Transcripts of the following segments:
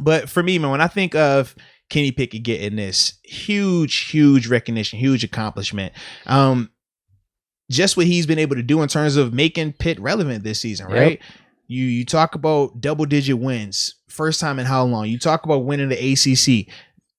But for me, man, when I think of Kenny Pickett getting this huge recognition, huge accomplishment, just what he's been able to do in terms of making Pitt relevant this season, right? Yep. You talk about double-digit wins, first time in how long? You talk about winning the ACC.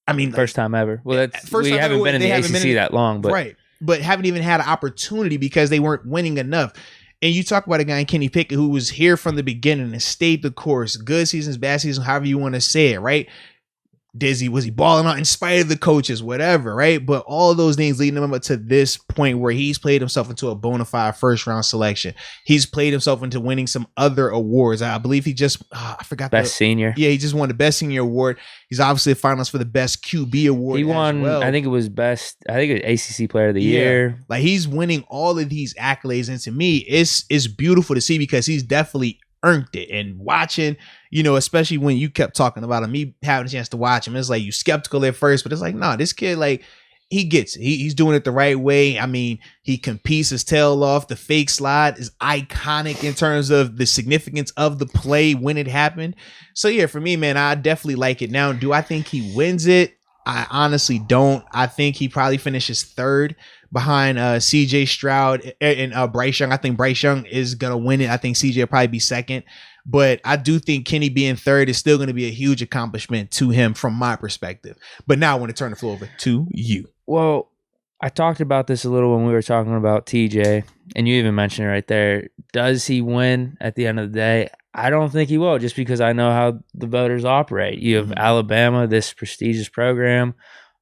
I mean, first time ever. Well, we haven't been in the ACC that long, but right, but haven't even had an opportunity because they weren't winning enough. And you talk about a guy in Kenny Pickett who was here from the beginning and stayed the course, good seasons, bad seasons, however you want to say it, right? Was he balling out in spite of the coaches, whatever, right? But all of those things leading him up to this point where he's played himself into a bona fide first round selection. He's played himself into winning some other awards. I believe he just, I forgot. Best senior. Yeah, he just won the best senior award. He's obviously a finalist for the best QB award. He won, as well. I think it was ACC player of the year. Like he's winning all of these accolades. And to me, it's beautiful to see because he's definitely earned it. And watching, especially when you kept talking about him, me having a chance to watch him, it's like you skeptical at first, but it's like, nah, this kid, like, he gets it. He's doing it the right way. I mean, he competes his tail off. The fake slide is iconic in terms of the significance of the play when it happened. So yeah, for me, man, I definitely like it. Now, do I think he wins it? I honestly don't. I think he probably finishes third behind CJ Stroud and Bryce Young. I think Bryce Young is going to win it. I think CJ will probably be second. But I do think Kenny being third is still going to be a huge accomplishment to him from my perspective. But now I want to turn the floor over to you. Well, I talked about this a little when we were talking about TJ, and you even mentioned it right there. Does he win at the end of the day? I don't think he will, just because I know how the voters operate. You have Alabama, this prestigious program,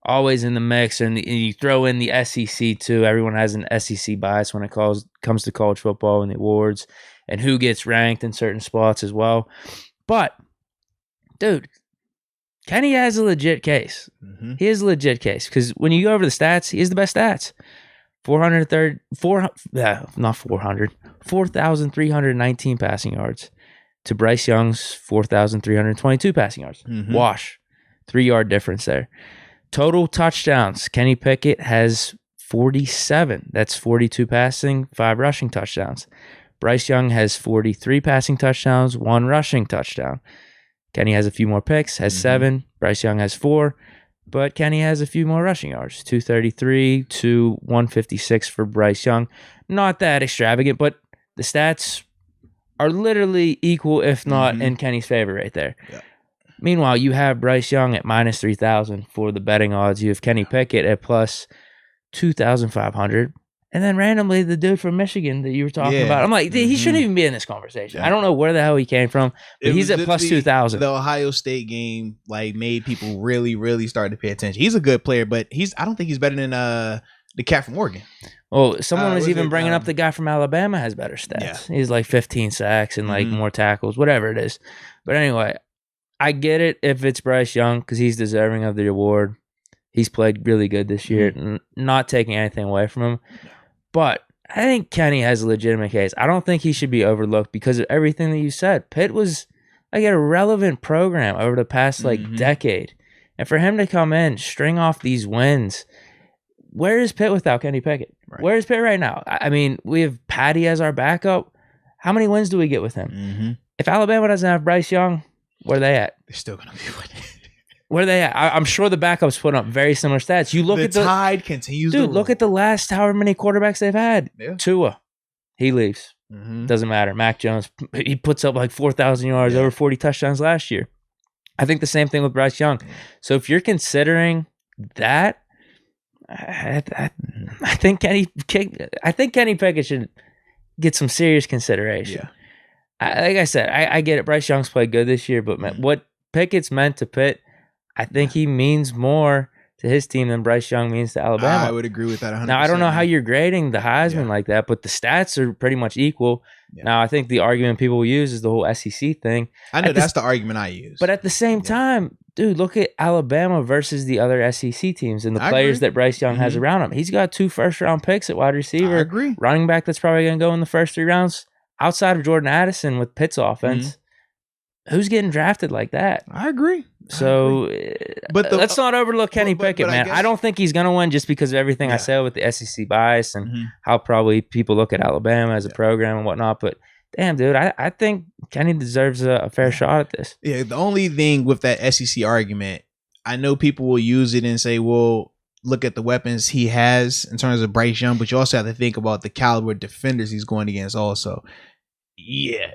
always in the mix, and you throw in the SEC too. Everyone has an SEC bias when it comes to college football and the awards and who gets ranked in certain spots as well. But, dude, Kenny has a legit case. He has a legit case because when you go over the stats, he has the best stats. 4,319 passing yards to Bryce Young's 4,322 passing yards. Wash. 3-yard difference there. Total touchdowns. Kenny Pickett has 47. That's 42 passing, 5 rushing touchdowns. Bryce Young has 43 passing touchdowns, 1 rushing touchdown. Kenny has a few more picks, has 7. Bryce Young has 4. But Kenny has a few more rushing yards, 233 to 156 for Bryce Young. Not that extravagant, but the stats are literally equal, if not in Kenny's favor right there. Yeah. Meanwhile, you have Bryce Young at minus 3,000 for the betting odds. You have Kenny Pickett at plus 2,500. And then randomly, the dude from Michigan that you were talking about, I'm like, he shouldn't even be in this conversation. I don't know where the hell he came from, but he's at plus 2,000. The Ohio State game made people really, really start to pay attention. He's a good player, but I don't think he's better than the cat from Oregon. Well, someone was even bringing up the guy from Alabama has better stats. Yeah. He's like 15 sacks and more tackles, whatever it is. But anyway, I get it if it's Bryce Young because he's deserving of the award. He's played really good this year, not taking anything away from him. But I think Kenny has a legitimate case. I don't think he should be overlooked because of everything that you said. Pitt was like a relevant program over the past decade. And for him to come in, string off these wins, where is Pitt without Kenny Pickett? Right. Where is Pitt right now? I mean, we have Patty as our backup. How many wins do we get with him? If Alabama doesn't have Bryce Young, where are they at? They're still going to be winning. Where are they at? I'm sure the backups put up very similar stats. You look at the tide continues. Dude, look at the last however many quarterbacks they've had. Yeah. Tua, he leaves. Doesn't matter. Mac Jones, he puts up like 4,000 yards, over 40 touchdowns last year. I think the same thing with Bryce Young. So if you're considering that, I think Kenny Pickett should get some serious consideration. Yeah. Like I said, I get it. Bryce Young's played good this year, but what Pickett's meant to Pitt, I think he means more to his team than Bryce Young means to Alabama. I would agree with that 100%. Now, I don't know how you're grading the Heisman like that, but the stats are pretty much equal. Yeah. Now, I think the argument people will use is the whole SEC thing. I know that's the argument I use. But at the same time, dude, look at Alabama versus the other SEC teams and the players that Bryce Young has around him. He's got 2 first-round picks at wide receiver. I agree. Running back that's probably going to go in the first 3 rounds. Outside of Jordan Addison with Pitt's offense, who's getting drafted like that? I agree. So, but let's not overlook Kenny Pickett, man. I don't think he's going to win just because of everything I said with the SEC bias and how probably people look at Alabama as a program and whatnot. But damn, dude, I think Kenny deserves a fair shot at this. Yeah, the only thing with that SEC argument, I know people will use it and say, well, look at the weapons he has in terms of Bryce Young, but you also have to think about the caliber of defenders he's going against also. Yeah,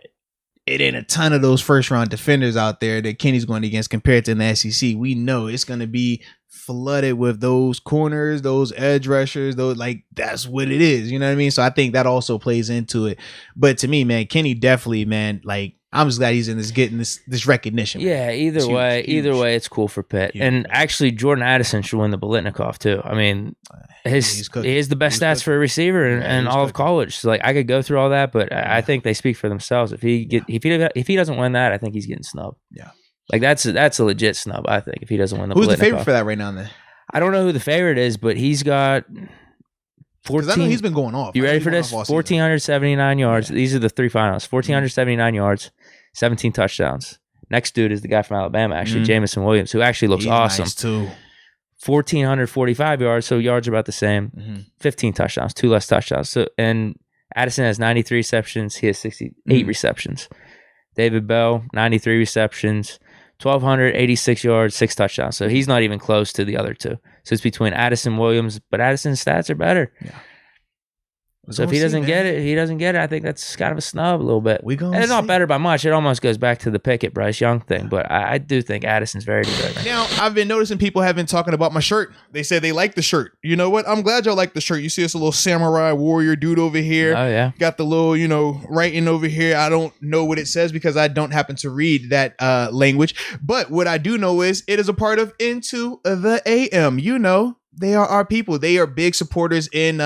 it ain't a ton of those first round defenders out there that Kenny's going against compared to in the SEC. We know it's going to be flooded with those corners, those edge rushers, those, like, that's what it is. You know what I mean? So I think that also plays into it. But to me, man, Kenny definitely, man, like, I'm just glad he's in this, getting this recognition. Yeah, either way, it's cool for Pitt. Huge, and man. Actually, Jordan Addison should win the Biletnikoff too. I mean, he has the best stats for a receiver in all of college. So, like, I could go through all that, but I think they speak for themselves. If he doesn't win that, I think he's getting snubbed. Yeah, like that's a legit snub. I think if he doesn't win the Biletnikoff. Who's the favorite for that right now? Then I don't know who the favorite is, but he's got 14. I know he's been going off. You ready for this? 1,479 yards. Yeah. These are the three finals. 1,479 yards, 17 touchdowns. Next dude is the guy from Alabama, actually, Jamison Williams, who actually looks awesome. Nice too. 1,445 yards, so yards are about the same. 15 touchdowns, 2 less touchdowns. So, and Addison has 93 receptions. He has 68 receptions. David Bell, 93 receptions, 1,286 yards, 6 touchdowns. So he's not even close to the other two. So it's between Addison Williams, but Addison's stats are better. Yeah. So if he doesn't get it, I think that's kind of a snub a little bit. And it's not better by much. It almost goes back to the Pickett, Bryce Young thing. But I do think Addison's very deserving. Now, I've been noticing people have been talking about my shirt. They said they like the shirt. You know what? I'm glad y'all like the shirt. You see us a little samurai warrior dude over here. Oh, yeah. Got the little, writing over here. I don't know what it says because I don't happen to read that language. But what I do know is it is a part of Into the AM. They are our people. They are big supporters in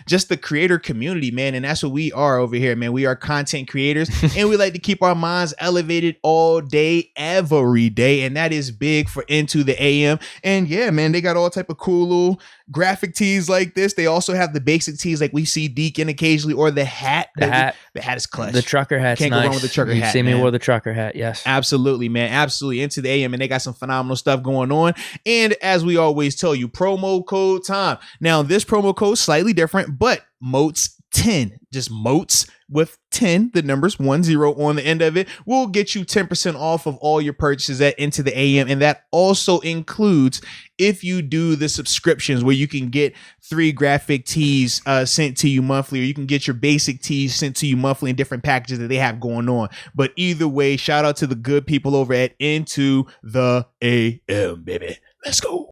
just the creator community, man. And that's what we are over here, man. We are content creators and we like to keep our minds elevated all day, every day. And that is big for Into the AM. And yeah, man, they got all type of cool little graphic tees like this. They also have the basic tees like we see Deke in occasionally, or the hat. The hat is clutch. The trucker hat's Can't nice. go wrong with the trucker hat. You see me wore the trucker hat, yes. Absolutely, man. Absolutely. Into the AM, and they got some phenomenal stuff going on. And as we always tell you, promo code time. Now, this promo code is slightly different, but Moats 10, just Moats with 10, the numbers 10 on the end of it, will get you 10% off of all your purchases at Into the AM. And that also includes if you do the subscriptions where you can get 3 graphic tees sent to you monthly, or you can get your basic tees sent to you monthly in different packages that they have going on. But either way, shout out to the good people over at Into the AM, baby. Let's go.